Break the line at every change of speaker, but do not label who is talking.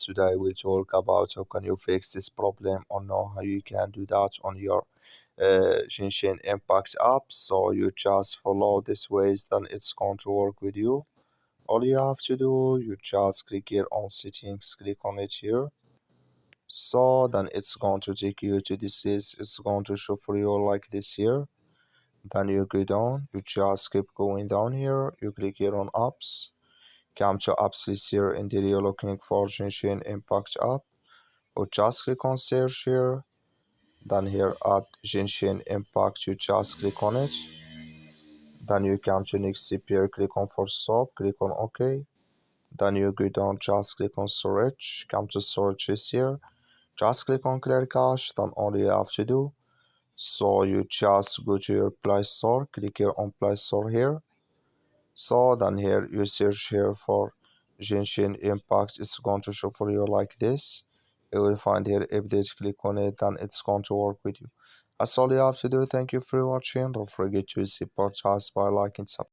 today we'll talk about how can you fix this problem or know how you can do that on your Genshin Impact app. So you just follow these ways, then it's going to work with you. All you have to do, you just click here on settings, click on it here. So then it's going to take you to this is it's going to show for you like this here. Then you go down, you just keep going down here, you click here on apps, come to apps list here, and there you're looking for Genshin Impact app, or just click on search here, then here at Genshin Impact you just click on it, then you come to next step here, click on for stop, click on OK, then you go down, just click on storage, come to storages here, just click on clear cache, then all you have to do, so you just go to your Play Store, click here on Play Store here. So then here you search here for Genshin Impact, it's going to show for you like this. You will find here update, click on it, and it's going to work with you. That's all you have to do. Thank you for watching. Don't forget to support us by liking, subscribe.